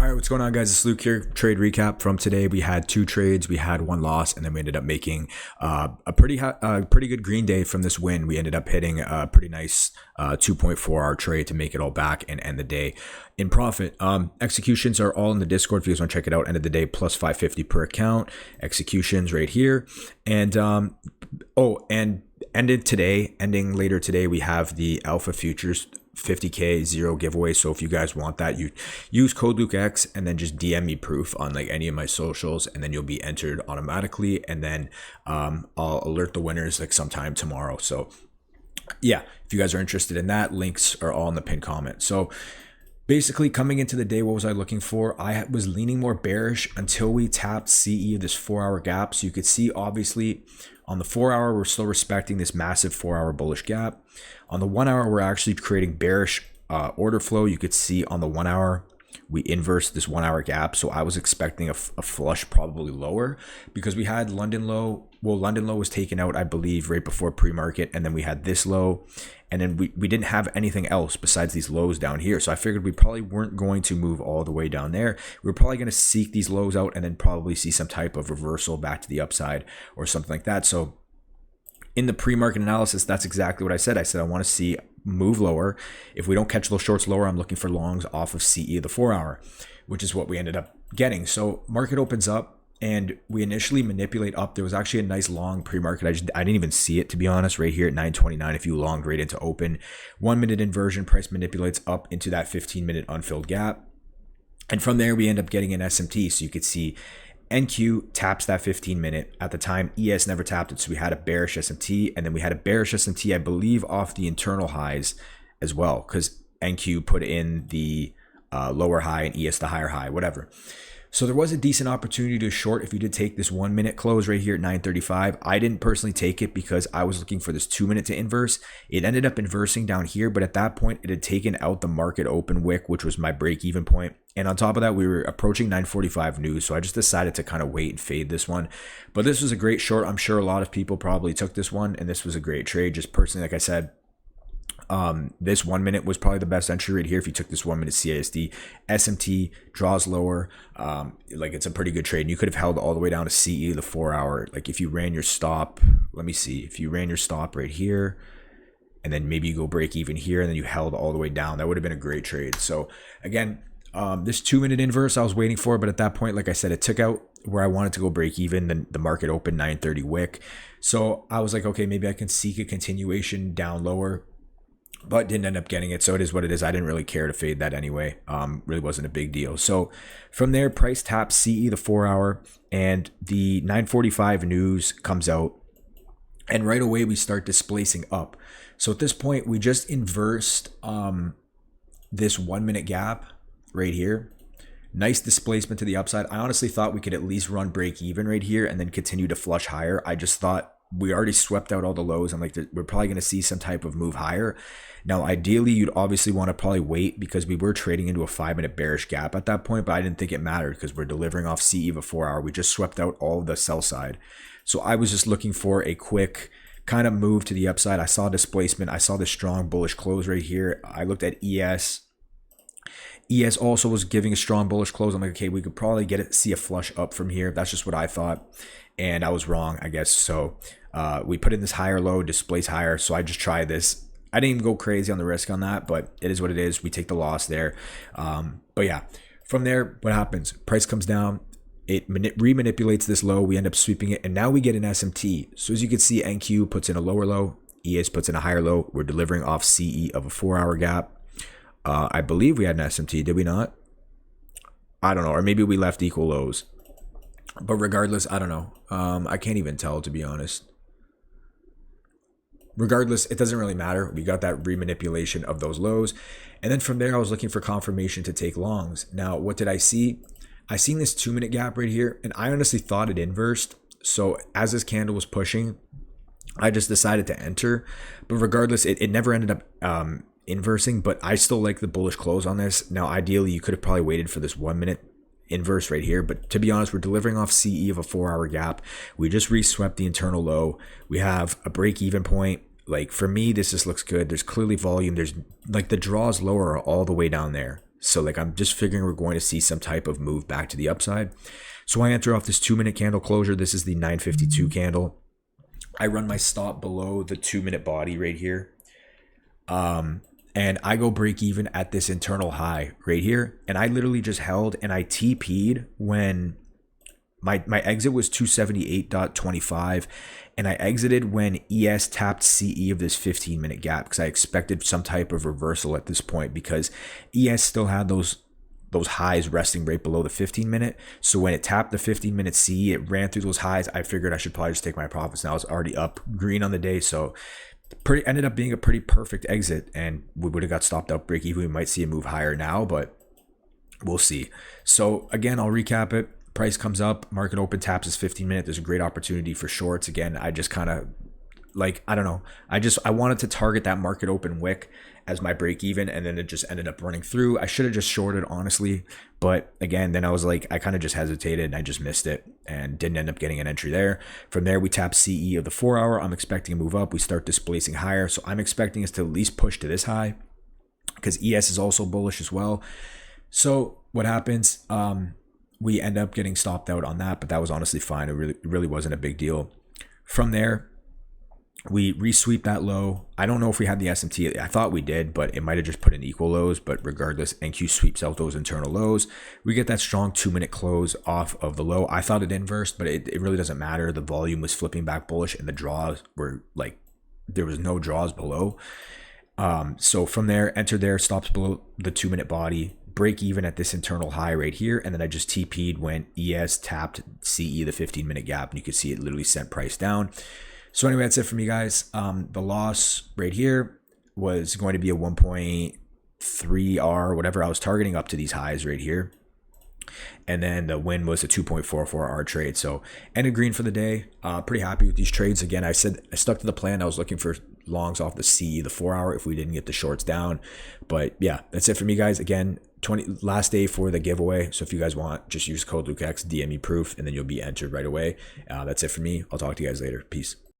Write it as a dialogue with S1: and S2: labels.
S1: All right, what's going on, guys? It's Luke here. Trade recap from today. We had two trades. We had one loss, and then we ended up making a pretty good green day from this win. We ended up hitting a pretty nice 2.4 hour trade to make it all back and end the day in profit. Executions are all in the Discord if you guys want to check it out. End of the day plus 550 per account. Executions right here, and ending later today, we have the Alpha Futures 50k zero giveaway. So if you guys want that, you use code LukeX and then just DM me proof on like any of my socials, and then you'll be entered automatically, and then I'll alert the winners like sometime tomorrow. So yeah, if you guys are interested in that, links are all in the pinned comment. So basically, coming into the day, what was I looking for? I was leaning more bearish until we tapped CE of this 4-hour gap. So you could see, obviously, on the 4-hour, we're still respecting this massive 4-hour bullish gap. On the 1-hour, we're actually creating bearish order flow. You could see on the 1-hour, we inverse this 1-hour gap. So I was expecting a flush probably lower because we had London low. Well, London low was taken out, I believe, right before pre-market. And then we had this low. And then we didn't have anything else besides these lows down here. So I figured we probably weren't going to move all the way down there. We were probably going to seek these lows out and then probably see some type of reversal back to the upside or something like that. So in the pre-market analysis, that's exactly what I said. I said, I want to see move lower. If we don't catch those shorts lower, I'm looking for longs off of CE of the 4-hour, which is what we ended up getting. So market opens up and we initially manipulate up. There was actually a nice long pre-market. I didn't even see it, to be honest, right here at 929. If you longed right into open, 1 minute inversion, price manipulates up into that 15-minute unfilled gap. And from there, we end up getting an SMT. So you could see NQ taps that 15-minute. At the time, ES never tapped it, so we had a bearish SMT, and then we had a bearish SMT, I believe, off the internal highs as well, because NQ put in the lower high and ES the higher high, whatever. So there was a decent opportunity to short if you did take this 1 minute close right here at 935. I didn't personally take it because I was looking for this 2 minute to inverse. It ended up inversing down here, but at that point it had taken out the market open wick, which was my break even point. And on top of that, we were approaching 945 news. So I just decided to kind of wait and fade this one. But this was a great short. I'm sure a lot of people probably took this one, and this was a great trade. Just personally, like I said, this 1 minute was probably the best entry right here. If you took this 1 minute CASD, SMT draws lower, like it's a pretty good trade. And you could have held all the way down to CE, the 4-hour. Like if you ran your stop, let me see, if you ran your stop right here, and then maybe you go break even here, and then you held all the way down, that would have been a great trade. So again, this 2 minute inverse I was waiting for, but at that point, like I said, it took out where I wanted to go break even. Then the market opened 930 wick. So I was like, okay, maybe I can seek a continuation down lower, but didn't end up getting it. So it is what it is. I didn't really care to fade that anyway. Really wasn't a big deal. So from there, price taps CE the 4-hour, and the 945 news comes out, and right away we start displacing up. So at this point, we just inversed this 1 minute gap right here. Nice displacement to the upside. I honestly thought we could at least run break even right here and then continue to flush higher. I just thought we already swept out all the lows. I'm like, we're probably going to see some type of move higher. Now, ideally, you'd obviously want to probably wait because we were trading into a 5-minute bearish gap at that point, but I didn't think it mattered because we're delivering off CE of a 4-hour. We just swept out all of the sell side. So I was just looking for a quick kind of move to the upside. I saw displacement. I saw this strong bullish close right here. I looked at ES. ES also was giving a strong bullish close. I'm like, okay, we could probably see a flush up from here. That's just what I thought. And I was wrong, I guess. So we put in this higher low, displace higher. So I just tried this. I didn't even go crazy on the risk on that, but it is what it is. We take the loss there. But yeah, from there, what happens? Price comes down. It re-manipulates this low. We end up sweeping it. And now we get an SMT. So as you can see, NQ puts in a lower low. ES puts in a higher low. We're delivering off CE of a 4-hour gap. I believe we had an SMT. Did we not? I don't know. Or maybe we left equal lows. But regardless, I don't know. I can't even tell, to be honest. Regardless, it doesn't really matter. We got that remanipulation of those lows. And then from there, I was looking for confirmation to take longs. Now, what did I see? I seen this 2 minute gap right here, and I honestly thought it inversed. So as this candle was pushing, I just decided to enter. But regardless, it never ended up inversing, but I still like the bullish close on this. Now, ideally, you could have probably waited for this 1 minute inverse right here, but to be honest, we're delivering off CE of a 4-hour gap. We just reswept the internal low. We have a break even point. Like for me, this just looks good. There's clearly volume. There's like the draws lower are all the way down there. So like I'm just figuring we're going to see some type of move back to the upside. So I enter off this 2-minute candle closure. This is the 952 candle. I run my stop below the 2-minute body right here. And I go break even at this internal high right here. And I literally just held and I TP'd when my exit was 278.25. And I exited when ES tapped CE of this 15-minute gap because I expected some type of reversal at this point because ES still had those highs resting right below the 15-minute. So when it tapped the 15-minute CE, it ran through those highs. I figured I should probably just take my profits. Now it's already up green on the day. So ended up being a pretty perfect exit, and we would have got stopped out break even. We might see a move higher now, but we'll see. So again, I'll recap it. Price comes up, market open, taps this 15-minute. There's a great opportunity for shorts. Again, I just kind of like, I don't know. I wanted to target that market open wick as my break even, and then it just ended up running through. I should have just shorted, honestly. But again, then I was like, I kind of just hesitated and I just missed it and didn't end up getting an entry there. From there, we tap CE of the 4-hour. I'm expecting a move up. We start displacing higher. So I'm expecting us to at least push to this high because ES is also bullish as well. So what happens? We end up getting stopped out on that, but that was honestly fine. It really wasn't a big deal. From there, we resweep that low. I don't know if we had the SMT. I thought we did, but it might have just put in equal lows. But regardless, NQ sweeps out those internal lows. We get that strong 2-minute close off of the low. I thought it inversed, but it really doesn't matter. The volume was flipping back bullish and the draws were like, there was no draws below. So from there, enter there, stops below the 2-minute body, break even at this internal high right here. And then I just TP'd when ES tapped CE, the 15-minute gap. And you could see it literally sent price down. So anyway, that's it for me, guys. The loss right here was going to be a 1.3R, whatever I was targeting up to these highs right here. And then the win was a 2.44R trade. So ended green for the day. Pretty happy with these trades. Again, I said I stuck to the plan. I was looking for longs off the CE, the 4-hour, if we didn't get the shorts down. But yeah, that's it for me, guys. Again, last day for the giveaway. So if you guys want, just use code LukeX, DM me proof, and then you'll be entered right away. That's it for me. I'll talk to you guys later. Peace.